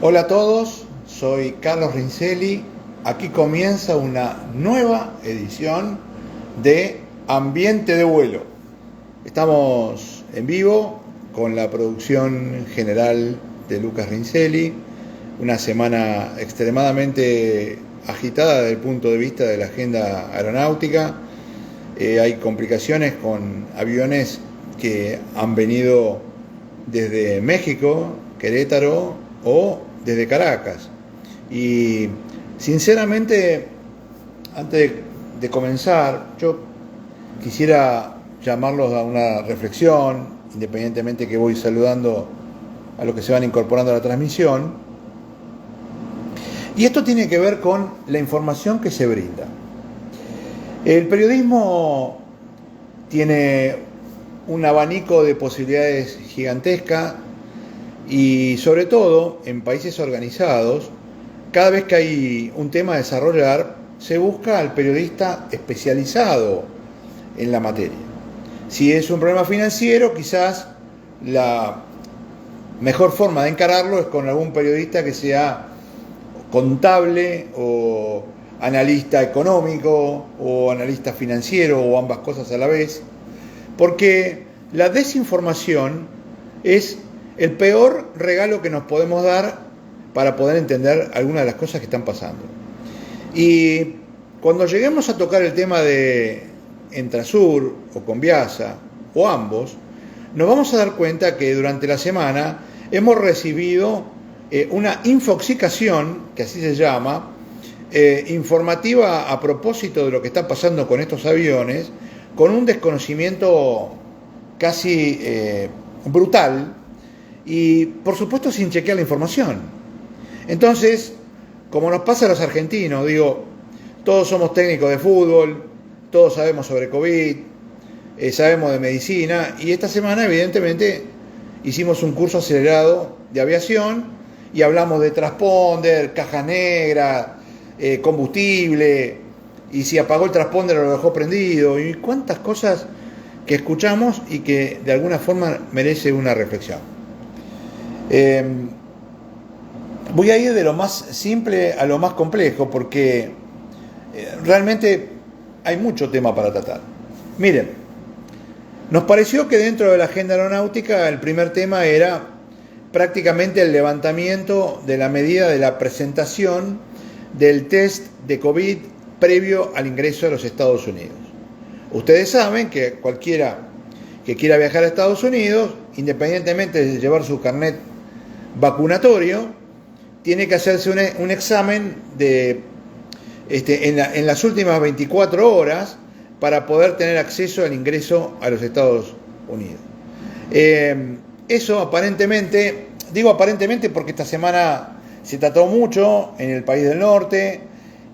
Hola a todos, soy Carlos Rincelli. Aquí comienza una nueva edición de Ambiente de Vuelo. Estamos en vivo con la producción general de Lucas Rincelli. Una semana extremadamente agitada desde el punto de vista de la agenda aeronáutica. Hay complicaciones con aviones que han venido desde México, Querétaro o desde Caracas. Y sinceramente, antes de comenzar, yo quisiera llamarlos a una reflexión, independientemente que voy saludando a los que se van incorporando a la transmisión. Y esto tiene que ver con la información que se brinda. El periodismo tiene un abanico de posibilidades gigantesca y sobre todo en países organizados, cada vez que hay un tema a desarrollar, se busca al periodista especializado en la materia. Si es un problema financiero, quizás la mejor forma de encararlo es con algún periodista que sea contable o analista económico o analista financiero o ambas cosas a la vez, porque la desinformación es el peor regalo que nos podemos dar para poder entender algunas de las cosas que están pasando. Y cuando lleguemos a tocar el tema de Entrasur o Conviasa o ambos, nos vamos a dar cuenta que durante la semana hemos recibido una infoxicación, que así se llama, informativa a propósito de lo que está pasando con estos aviones, con un desconocimiento casi brutal y por supuesto sin chequear la información. Entonces, como nos pasa a los argentinos, todos somos técnicos de fútbol, todos sabemos sobre COVID, sabemos de medicina, y esta semana evidentemente hicimos un curso acelerado de aviación y hablamos de transponder, cajas negras, combustible, y si apagó el transponder o lo dejó prendido, y cuántas cosas que escuchamos y que de alguna forma merece una reflexión. Voy a ir de lo más simple a lo más complejo porque realmente hay mucho tema para tratar. Miren, nos pareció que dentro de la agenda aeronáutica el primer tema era prácticamente el levantamiento de la medida de la presentación del test de COVID previo al ingreso a los Estados Unidos. Ustedes saben que cualquiera que quiera viajar a Estados Unidos, independientemente de llevar su carnet vacunatorio, tiene que hacerse un examen en las últimas 24 horas para poder tener acceso al ingreso a los Estados Unidos. Eso aparentemente, digo aparentemente porque esta semana se trató mucho en el país del norte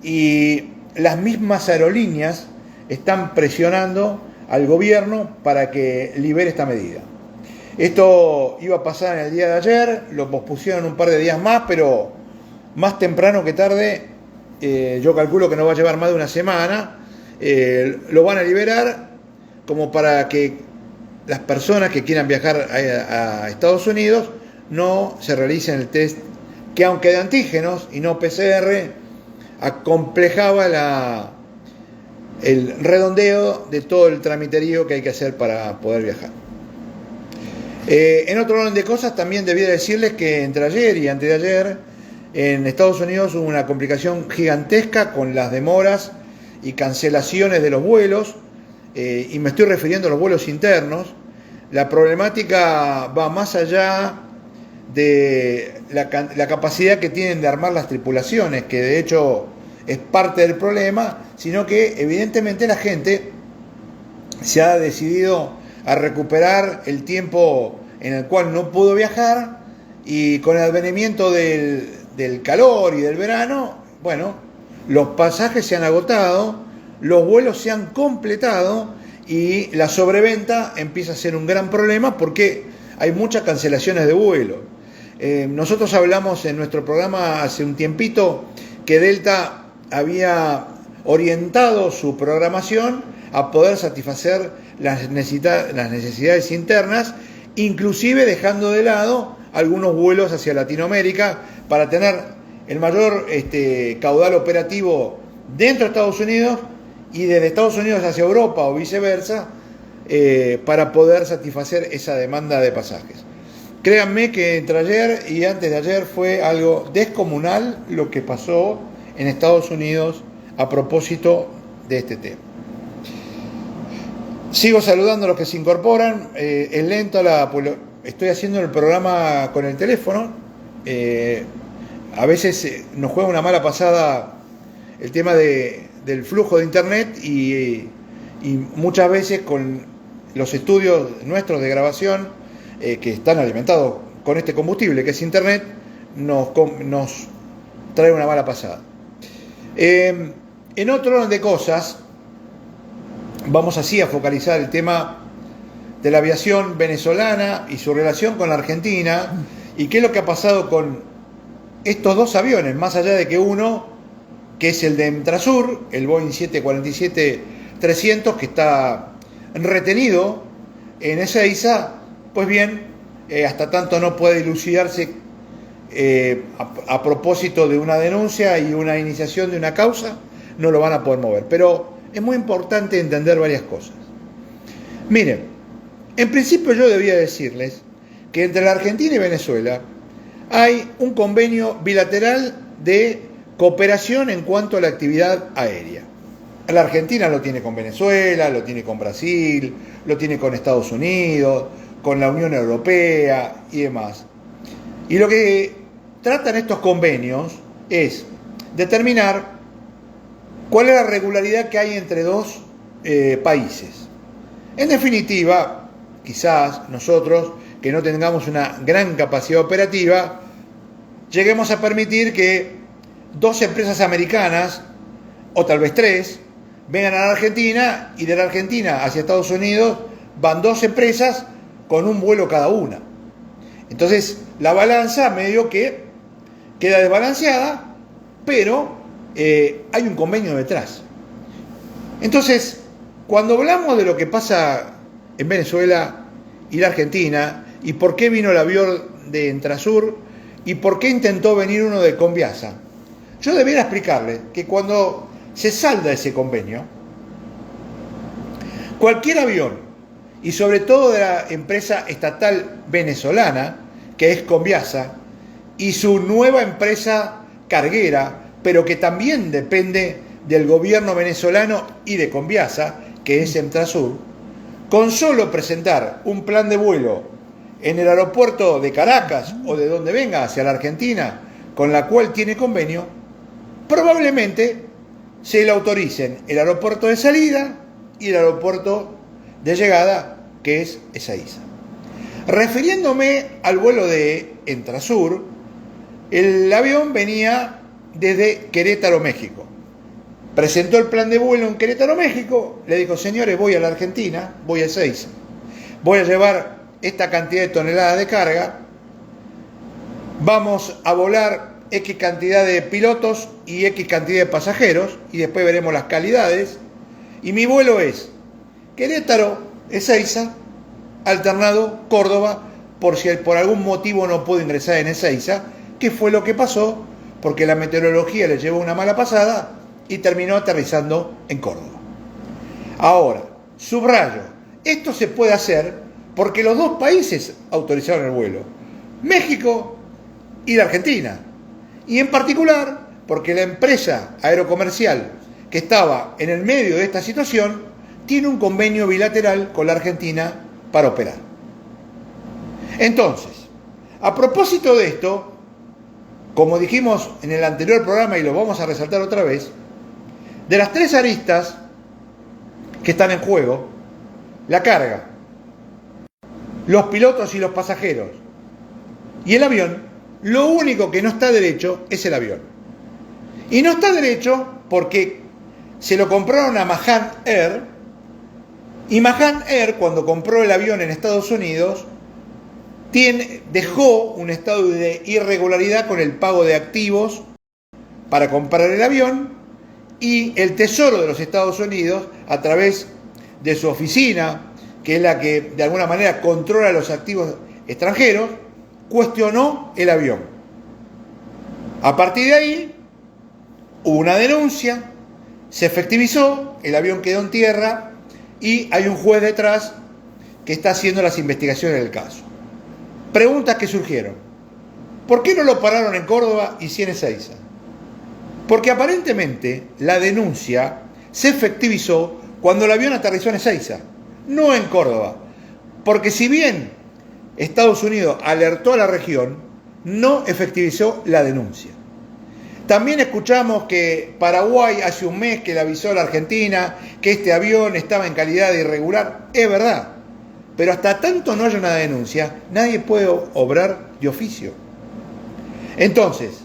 y las mismas aerolíneas están presionando al gobierno para que libere esta medida. Esto iba a pasar en el día de ayer, lo pospusieron un par de días más, pero más temprano que tarde, yo calculo que no va a llevar más de una semana, lo van a liberar como para que las personas que quieran viajar a Estados Unidos no se realicen el test, que aunque de antígenos y no PCR, acomplejaba el redondeo de todo el tramiterío que hay que hacer para poder viajar. En otro orden de cosas, también debía decirles que entre ayer y antes de ayer en Estados Unidos hubo una complicación gigantesca con las demoras y cancelaciones de los vuelos, y me estoy refiriendo a los vuelos internos. La problemática va más allá de la capacidad que tienen de armar las tripulaciones, que de hecho es parte del problema, sino que evidentemente la gente se ha decidido a recuperar el tiempo en el cual no pudo viajar, y con el advenimiento del calor y del verano, bueno, los pasajes se han agotado, los vuelos se han completado y la sobreventa empieza a ser un gran problema porque hay muchas cancelaciones de vuelo. Nosotros hablamos en nuestro programa hace un tiempito que Delta había orientado su programación a poder satisfacer las necesidades internas, inclusive dejando de lado algunos vuelos hacia Latinoamérica para tener el mayor caudal operativo dentro de Estados Unidos y desde Estados Unidos hacia Europa o viceversa, para poder satisfacer esa demanda de pasajes. Créanme que entre ayer y antes de ayer fue algo descomunal lo que pasó en Estados Unidos a propósito de este tema. Sigo saludando a los que se incorporan. Es lento estoy haciendo el programa con el teléfono. A veces nos juega una mala pasada el tema del flujo de internet y muchas veces con los estudios nuestros de grabación que están alimentados con este combustible que es internet, nos trae una mala pasada. En otro orden de cosas, vamos así a focalizar el tema de la aviación venezolana y su relación con la Argentina y qué es lo que ha pasado con estos dos aviones, más allá de que uno, que es el de Entrasur, el Boeing 747-300, que está retenido en Ezeiza, pues bien, hasta tanto no puede dilucidarse a propósito de una denuncia y una iniciación de una causa, no lo van a poder mover. Pero es muy importante entender varias cosas. Miren, en principio yo debía decirles que entre la Argentina y Venezuela hay un convenio bilateral de cooperación en cuanto a la actividad aérea. La Argentina lo tiene con Venezuela, lo tiene con Brasil, lo tiene con Estados Unidos, con la Unión Europea y demás. Y lo que tratan estos convenios es determinar cuál es la regularidad que hay entre dos países. En definitiva, quizás nosotros, que no tengamos una gran capacidad operativa, lleguemos a permitir que dos empresas americanas, o tal vez tres, vengan a la Argentina y de la Argentina hacia Estados Unidos van dos empresas con un vuelo cada una. Entonces la balanza medio que queda desbalanceada, pero hay un convenio detrás. Entonces, cuando hablamos de lo que pasa en Venezuela y la Argentina, y por qué vino el avión de Entrasur, y por qué intentó venir uno de Conviasa, yo debería explicarle que cuando se salda ese convenio, cualquier avión, y sobre todo de la empresa estatal venezolana, que es Conviasa, y su nueva empresa carguera, pero que también depende del gobierno venezolano y de Conviasa, que es Entrasur, con solo presentar un plan de vuelo en el aeropuerto de Caracas o de donde venga hacia la Argentina, con la cual tiene convenio, probablemente se le autoricen el aeropuerto de salida y el aeropuerto de llegada, que es Ezeiza. Refiriéndome al vuelo de Entrasur, el avión venía desde Querétaro, México. Presentó el plan de vuelo en Querétaro, México, le dijo: señores, voy a la Argentina, voy a Ezeiza, voy a llevar esta cantidad de toneladas de carga, vamos a volar X cantidad de pilotos y X cantidad de pasajeros, y después veremos las calidades, y mi vuelo es Querétaro, Ezeiza, alternado Córdoba, por si por algún motivo no puedo ingresar en Ezeiza, que fue lo que pasó, porque la meteorología le llevó una mala pasada y terminó aterrizando en Córdoba. Ahora, subrayo, esto se puede hacer porque los dos países autorizaron el vuelo, México y la Argentina, y en particular porque la empresa aerocomercial que estaba en el medio de esta situación tiene un convenio bilateral con la Argentina para operar. Entonces, a propósito de esto, como dijimos en el anterior programa y lo vamos a resaltar otra vez, de las tres aristas que están en juego, la carga, los pilotos y los pasajeros y el avión, lo único que no está derecho es el avión. Y no está derecho porque se lo compraron a Mahan Air, y Mahan Air, cuando compró el avión en Estados Unidos, dejó un estado de irregularidad con el pago de activos para comprar el avión, y el Tesoro de los Estados Unidos, a través de su oficina, que es la que de alguna manera controla los activos extranjeros, cuestionó el avión. A partir de ahí, hubo una denuncia, se efectivizó, el avión quedó en tierra y hay un juez detrás que está haciendo las investigaciones del caso. Preguntas que surgieron. ¿Por qué no lo pararon en Córdoba y sí en Ezeiza? Porque aparentemente la denuncia se efectivizó cuando el avión aterrizó en Ezeiza, no en Córdoba. Porque si bien Estados Unidos alertó a la región, no efectivizó la denuncia. También escuchamos que Paraguay hace un mes que le avisó a la Argentina que este avión estaba en calidad de irregular. Es verdad, pero hasta tanto no haya una denuncia, nadie puede obrar de oficio. Entonces,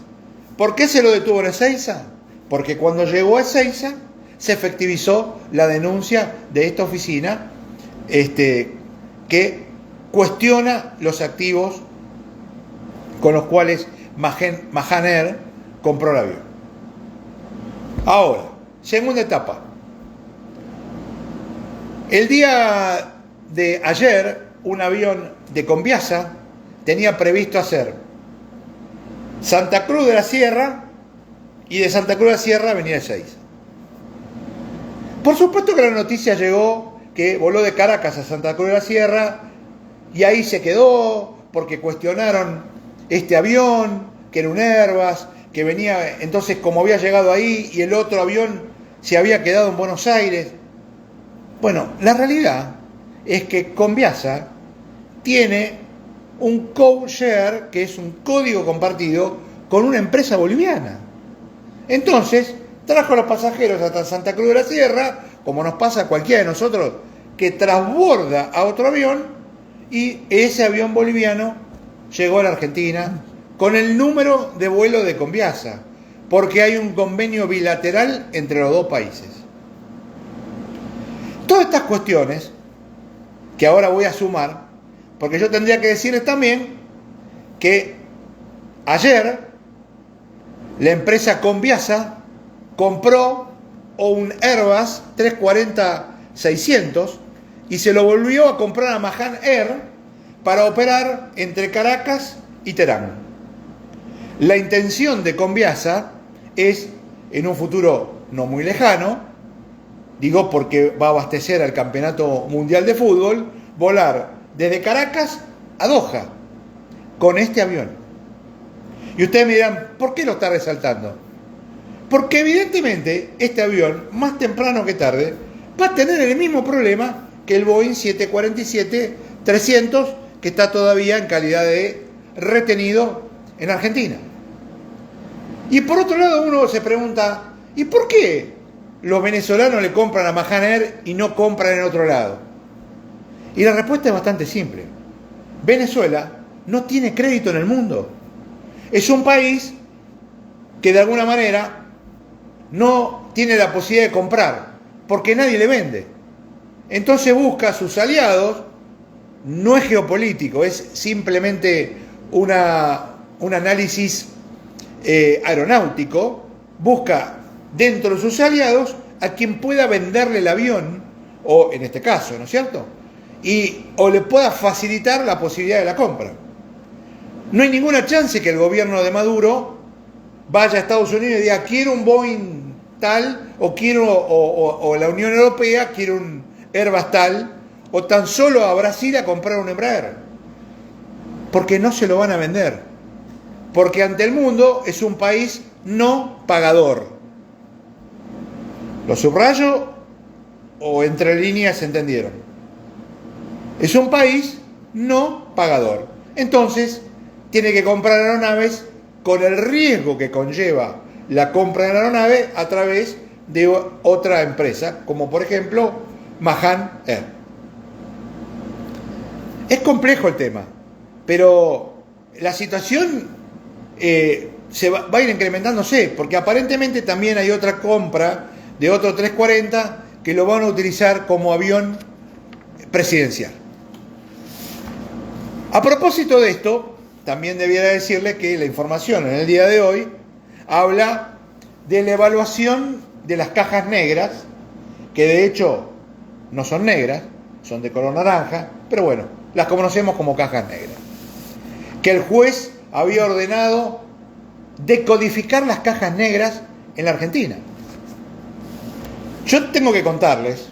¿por qué se lo detuvo en Ezeiza? Porque cuando llegó a Ezeiza se efectivizó la denuncia de esta oficina que cuestiona los activos con los cuales Mahan Air compró el avión. Ahora, segunda etapa. El día de ayer, un avión de Conviasa tenía previsto hacer Santa Cruz de la Sierra y de Santa Cruz de la Sierra venir a Ezeiza. Por supuesto que la noticia llegó que voló de Caracas a Santa Cruz de la Sierra y ahí se quedó porque cuestionaron este avión, que era un Airbus, que venía, entonces como había llegado ahí y el otro avión se había quedado en Buenos Aires. Bueno, la realidad es que Conviasa tiene un code-share, que es un código compartido con una empresa boliviana. Entonces, trajo a los pasajeros hasta Santa Cruz de la Sierra, como nos pasa a cualquiera de nosotros, que transborda a otro avión y ese avión boliviano llegó a la Argentina con el número de vuelo de Conviasa, porque hay un convenio bilateral entre los dos países. Todas estas cuestiones, que ahora voy a sumar, porque yo tendría que decirles también que ayer la empresa Conviasa compró un Airbus 340-600 y se lo volvió a comprar a Mahan Air para operar entre Caracas y Terán. La intención de Conviasa es, en un futuro no muy lejano, digo porque va a abastecer al Campeonato Mundial de Fútbol, volar desde Caracas a Doha con este avión. Y ustedes me dirán, ¿por qué lo está resaltando? Porque evidentemente este avión, más temprano que tarde, va a tener el mismo problema que el Boeing 747-300, que está todavía en calidad de retenido en Argentina. Y por otro lado uno se pregunta, ¿y por qué los venezolanos le compran a Mahan Air y no compran en otro lado? Y la respuesta es bastante simple. Venezuela no tiene crédito en el mundo. Es un país que de alguna manera no tiene la posibilidad de comprar, porque nadie le vende. Entonces busca a sus aliados, no es geopolítico, es simplemente un análisis aeronáutico, busca dentro de sus aliados a quien pueda venderle el avión, o en este caso, ¿no es cierto? O le pueda facilitar la posibilidad de la compra. No hay ninguna chance que el gobierno de Maduro vaya a Estados Unidos y diga, quiero un Boeing tal, o la Unión Europea quiere un Airbus tal, o tan solo a Brasil a comprar un Embraer. Porque no se lo van a vender. Porque ante el mundo es un país no pagador. ¿Lo subrayo o entre líneas se entendieron? Es un país no pagador. Entonces, tiene que comprar aeronaves con el riesgo que conlleva la compra de la aeronave a través de otra empresa, como por ejemplo Mahan Air. Es complejo el tema, pero la situación se va a ir incrementándose, porque aparentemente también hay otra compra de otro 340 que lo van a utilizar como avión presidencial. A propósito de esto, también debiera decirle que la información en el día de hoy habla de la evaluación de las cajas negras, que de hecho no son negras, son de color naranja, pero bueno, las conocemos como cajas negras. Que el juez había ordenado decodificar las cajas negras en la Argentina. Yo tengo que contarles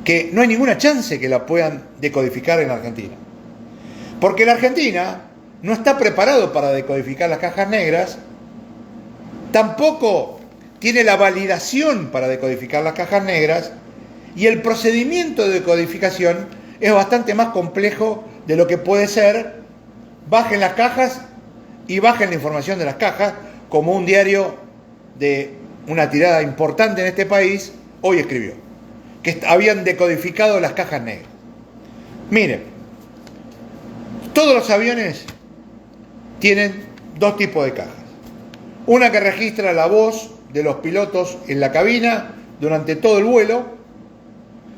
que no hay ninguna chance que la puedan decodificar en la Argentina. Porque la Argentina no está preparado para decodificar las cajas negras, tampoco tiene la validación para decodificar las cajas negras, y el procedimiento de decodificación es bastante más complejo de lo que puede ser bajen las cajas y bajen la información de las cajas, como un diario de una tirada importante en este país hoy escribió, que habían decodificado las cajas negras. Miren, todos los aviones tienen dos tipos de cajas. Una que registra la voz de los pilotos en la cabina durante todo el vuelo,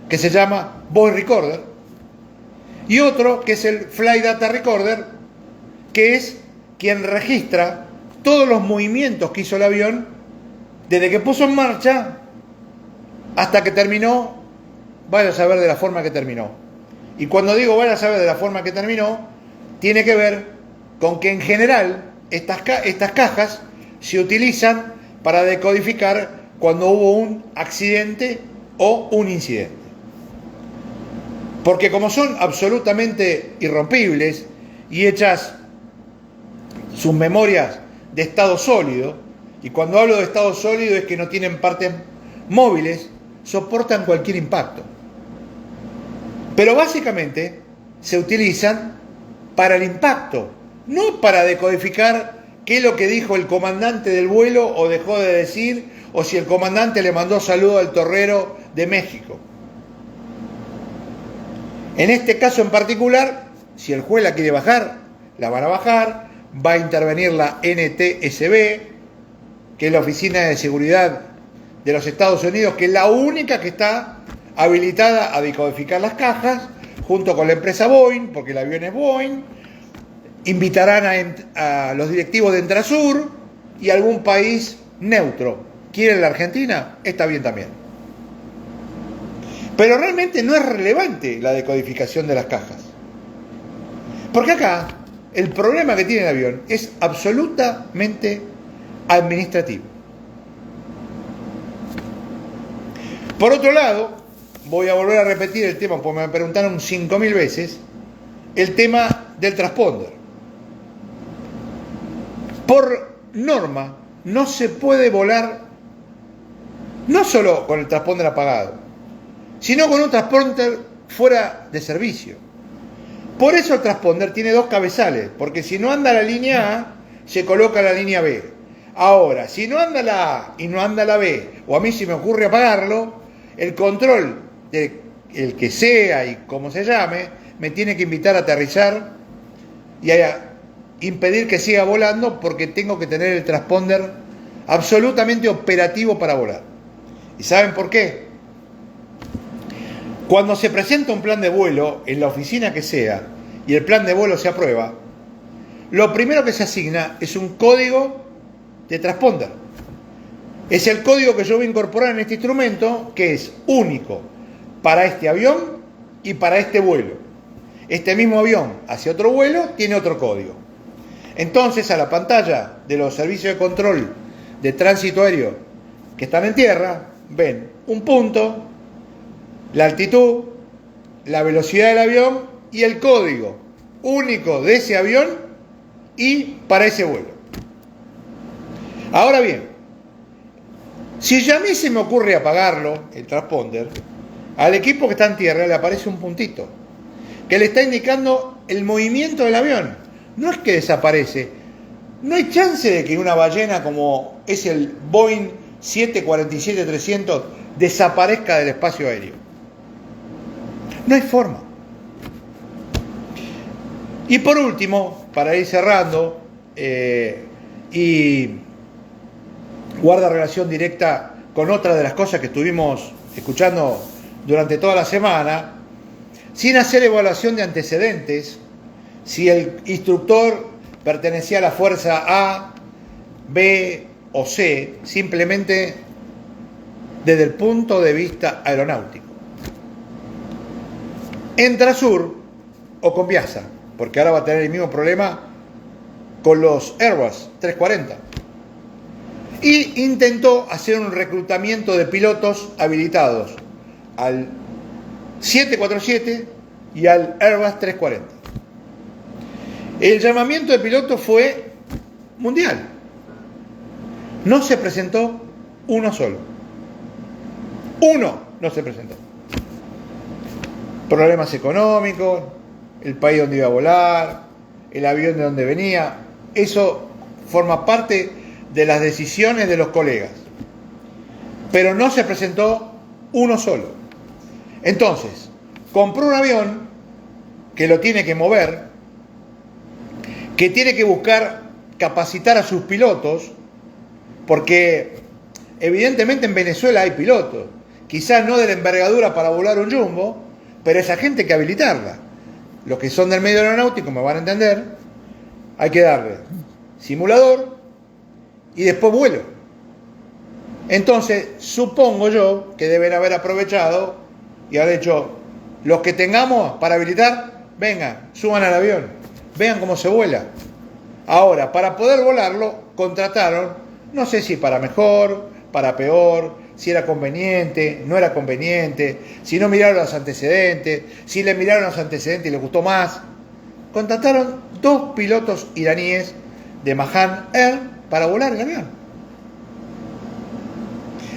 que se llama Voice Recorder, y otro que es el Flight Data Recorder, que es quien registra todos los movimientos que hizo el avión desde que puso en marcha hasta que terminó, vaya a saber de la forma que terminó. Y cuando digo vaya a saber de la forma que terminó, tiene que ver con que en general estas cajas se utilizan para decodificar cuando hubo un accidente o un incidente. Porque como son absolutamente irrompibles y hechas sus memorias de estado sólido, y cuando hablo de estado sólido es que no tienen partes móviles, soportan cualquier impacto. Pero básicamente se utilizan para el impacto, no para decodificar qué es lo que dijo el comandante del vuelo o dejó de decir, o si el comandante le mandó saludo al torrero de México. En este caso en particular, si el juez la quiere bajar, la van a bajar, va a intervenir la NTSB, que es la Oficina de Seguridad de los Estados Unidos, que es la única que está habilitada a decodificar las cajas, junto con la empresa Boeing, porque el avión es Boeing. Invitarán a los directivos de Entrasur y algún país neutro. ¿Quieren la Argentina? Está bien también. Pero realmente no es relevante la decodificación de las cajas. Porque acá el problema que tiene el avión es absolutamente administrativo. Por otro lado, voy a volver a repetir el tema, porque me preguntaron 5.000 veces, el tema del transponder. Por norma, no se puede volar no solo con el transponder apagado, sino con un transponder fuera de servicio. Por eso el transponder tiene dos cabezales, porque si no anda la línea A, se coloca la línea B. Ahora, si no anda la A y no anda la B, o a mí se me ocurre apagarlo, el control, el que sea y como se llame, me tiene que invitar a aterrizar y a impedir que siga volando, porque tengo que tener el transponder absolutamente operativo para volar. ¿Y saben por qué? Cuando se presenta un plan de vuelo en la oficina que sea y el plan de vuelo se aprueba, lo primero que se asigna es un código de transponder. Es el código que yo voy a incorporar en este instrumento, que es único para este avión y para este vuelo. Este mismo avión hacia otro vuelo tiene otro código. Entonces, a la pantalla de los servicios de control de tránsito aéreo que están en tierra, ven un punto, la altitud, la velocidad del avión y el código único de ese avión y para ese vuelo. Ahora bien, si ya a mí se me ocurre apagarlo, el transponder, al equipo que está en tierra le aparece un puntito que le está indicando el movimiento del avión. No es que desaparece. No hay chance de que una ballena como es el Boeing 747-300 desaparezca del espacio aéreo. No hay forma. Y por último, para ir cerrando, y guarda relación directa con otra de las cosas que estuvimos escuchando durante toda la semana, sin hacer evaluación de antecedentes, si el instructor pertenecía a la fuerza A, B o C, simplemente desde el punto de vista aeronáutico. Entrasur o Conviasa, porque ahora va a tener el mismo problema con los Airbus 340 y intentó hacer un reclutamiento de pilotos habilitados al 747 y al Airbus 340. El llamamiento de pilotos fue mundial. No se presentó uno solo. Uno no se presentó. Problemas económicos, el país donde iba a volar, el avión de donde venía. Eso forma parte de las decisiones de los colegas. Pero no se presentó uno solo. Entonces, compró un avión que lo tiene que mover, que tiene que buscar capacitar a sus pilotos, porque evidentemente en Venezuela hay pilotos, quizás no de la envergadura para volar un jumbo, pero esa gente hay que habilitarla. Los que son del medio aeronáutico me van a entender, hay que darle simulador y después vuelo. Entonces, supongo yo que deben haber aprovechado y haber hecho, los que tengamos para habilitar, vengan, suban al avión, vean cómo se vuela. Ahora, para poder volarlo, contrataron, no sé si para mejor, para peor, si era conveniente, no era conveniente, si no miraron los antecedentes, si le miraron los antecedentes y les gustó más. Contrataron 2 pilotos iraníes de Mahan Air para volar el avión.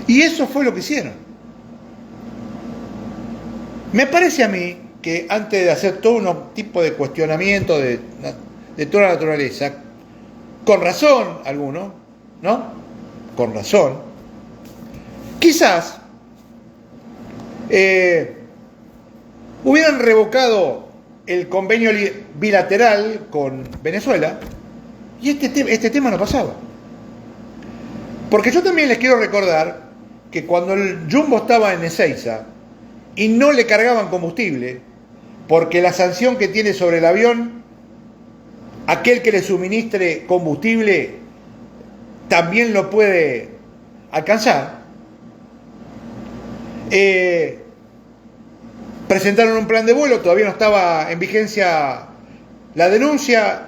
Y eso fue lo que hicieron. Me parece a mí que antes de hacer todo un tipo de cuestionamiento de toda la naturaleza, con razón algunos, ¿no? Con razón, quizás hubieran revocado el convenio bilateral con Venezuela y este tema no pasaba. Porque yo también les quiero recordar que cuando el Jumbo estaba en Ezeiza y no le cargaban combustible, porque la sanción que tiene sobre el avión, aquel que le suministre combustible también lo puede alcanzar, presentaron un plan de vuelo, todavía no estaba en vigencia la denuncia,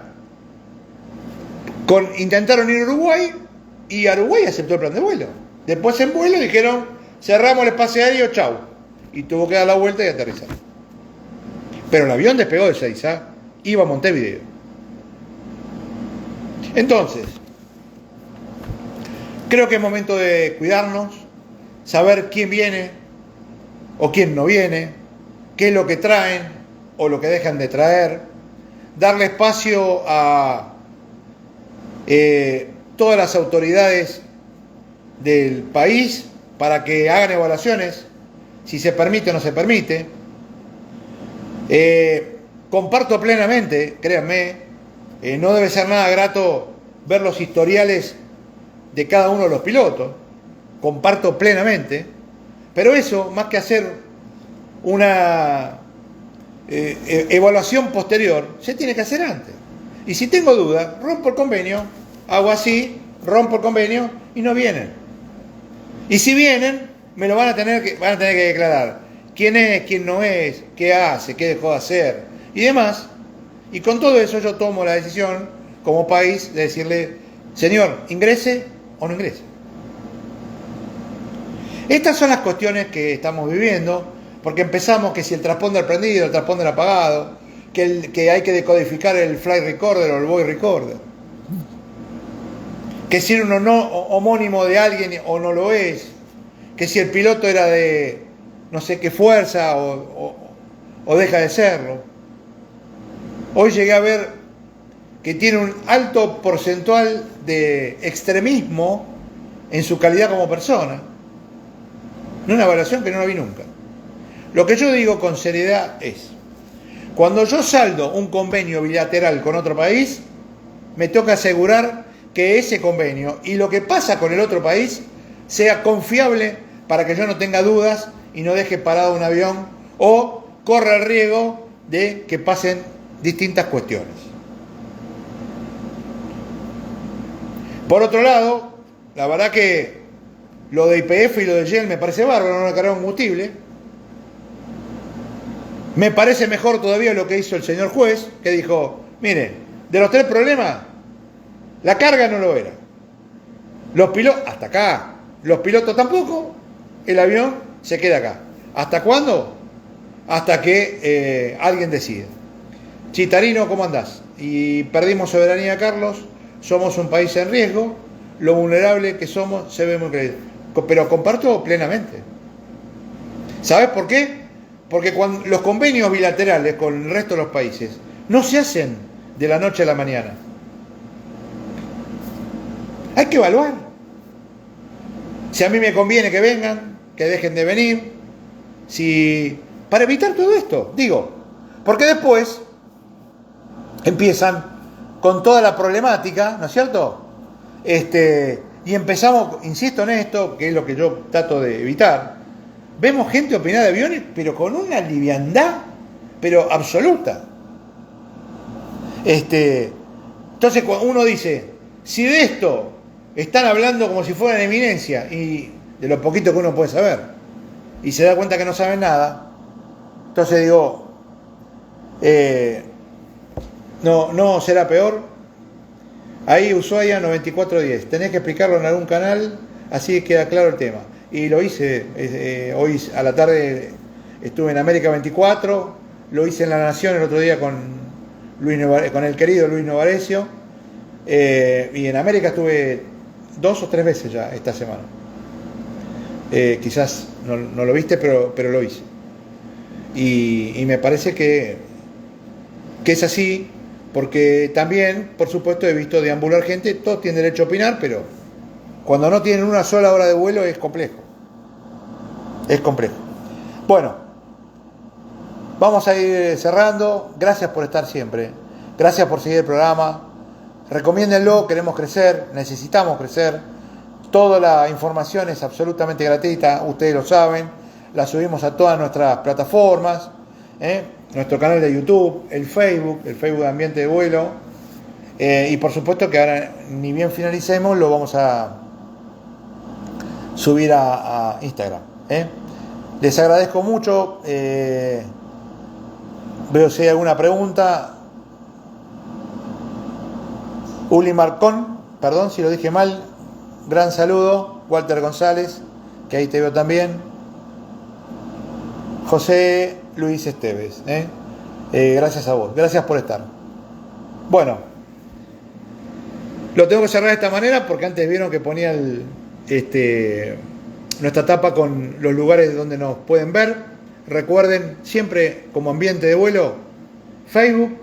intentaron ir a Uruguay y Uruguay aceptó el plan de vuelo. Después en vuelo dijeron, cerramos el espacio aéreo, chau. Y tuvo que dar la vuelta y aterrizar. Pero el avión despegó de Ezeiza, iba a Montevideo. Entonces, creo que es momento de cuidarnos, saber quién viene o quién no viene, qué es lo que traen o lo que dejan de traer, darle espacio a todas las autoridades del país para que hagan evaluaciones, si se permite o no se permite. Comparto plenamente, créanme, no debe ser nada grato ver los historiales de cada uno de los pilotos, comparto plenamente, pero eso, más que hacer una evaluación posterior, se tiene que hacer antes. Y si tengo dudas, rompo el convenio, hago así, rompo el convenio y no vienen. Y si vienen, me lo van a tener que declarar. ¿Quién es, quién no es, qué hace, qué dejó de hacer y demás? Y con todo eso yo tomo la decisión como país de decirle, señor, ingrese o no ingrese. Estas son las cuestiones que estamos viviendo, porque empezamos que si el transponder prendido, el transponder apagado, que hay que decodificar el flight recorder o el voice recorder, que si uno no homónimo de alguien o no lo es, que si el piloto era de no sé qué fuerza o deja de serlo. Hoy llegué a ver que tiene un alto porcentual de extremismo en su calidad como persona. Una evaluación que no la vi nunca. Lo que yo digo con seriedad es, cuando yo saldo un convenio bilateral con otro país, me toca asegurar que ese convenio y lo que pasa con el otro país sea confiable para que yo no tenga dudas y no deje parado un avión o corra el riesgo de que pasen distintas cuestiones. Por otro lado, la verdad que lo de YPF y lo de YEL me parece bárbaro, no le cargaron combustible. Me parece mejor todavía lo que hizo el señor juez, que dijo, mire, de los 3 problemas, La carga no lo era. Los pilotos, hasta acá. Los pilotos tampoco. El avión se queda acá. ¿Hasta cuándo? Hasta que alguien decide. Chitarino, ¿cómo andás? Y perdimos soberanía, Carlos. Somos un país en riesgo. Lo vulnerable que somos se ve muy claro. Pero comparto plenamente. ¿Sabes por qué? Porque cuando los convenios bilaterales con el resto de los países no se hacen de la noche a la mañana. Hay que evaluar. Si a mí me conviene que vengan, que dejen de venir, para evitar todo esto, digo, porque después empiezan con toda la problemática, ¿no es cierto? Y empezamos, insisto en esto, que es lo que yo trato de evitar. Vemos gente opinar de aviones, pero con una liviandad, pero absoluta. Entonces, cuando uno dice, si de esto están hablando como si fuera una eminencia, y de lo poquito que uno puede saber, y se da cuenta que no saben nada, entonces digo, no será peor. Ahí Ushuaia 9410, tenés que explicarlo en algún canal, así queda claro el tema. Y lo hice, hoy a la tarde estuve en América 24, lo hice en La Nación el otro día con el querido Luis Novarecio, y en América estuve 2 o 3 veces ya esta semana. Quizás no lo viste, pero lo hice. Y me parece que es así, porque también, por supuesto, he visto deambular gente, todos tienen derecho a opinar, pero cuando no tienen una sola hora de vuelo es complejo. Es complejo. Bueno, vamos a ir cerrando. Gracias por estar siempre. Gracias por seguir el programa. Recomiéndenlo, queremos crecer, necesitamos crecer. Toda la información es absolutamente gratuita, ustedes lo saben. La subimos a todas nuestras plataformas, nuestro canal de YouTube, el Facebook de Ambiente de Vuelo. Y por supuesto que ahora, ni bien finalicemos, lo vamos a subir a Instagram. Les agradezco mucho. Veo si hay alguna pregunta. Uli Marcón, perdón si lo dije mal. Gran saludo. Walter González, que ahí te veo también. José Luis Esteves. Gracias a vos. Gracias por estar. Bueno, lo tengo que cerrar de esta manera porque antes vieron que ponía nuestra tapa con los lugares donde nos pueden ver. Recuerden, siempre como Ambiente de Vuelo, Facebook,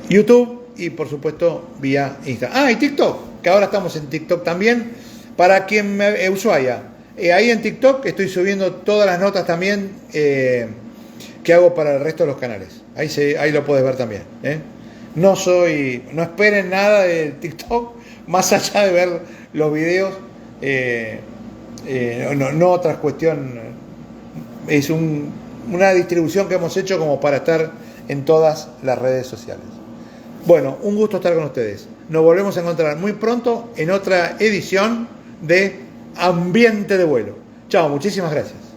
YouTube y por supuesto vía Instagram. Y TikTok, que ahora estamos en TikTok también. Para quien Ushuaia, ahí en TikTok estoy subiendo todas las notas también que hago para el resto de los canales. Ahí lo puedes ver también. No esperen nada de TikTok más allá de ver los videos. No otras cuestiones. Es una distribución que hemos hecho como para estar en todas las redes sociales. Bueno, un gusto estar con ustedes. Nos volvemos a encontrar muy pronto en otra edición de Ambiente de Vuelo. Chao, muchísimas gracias.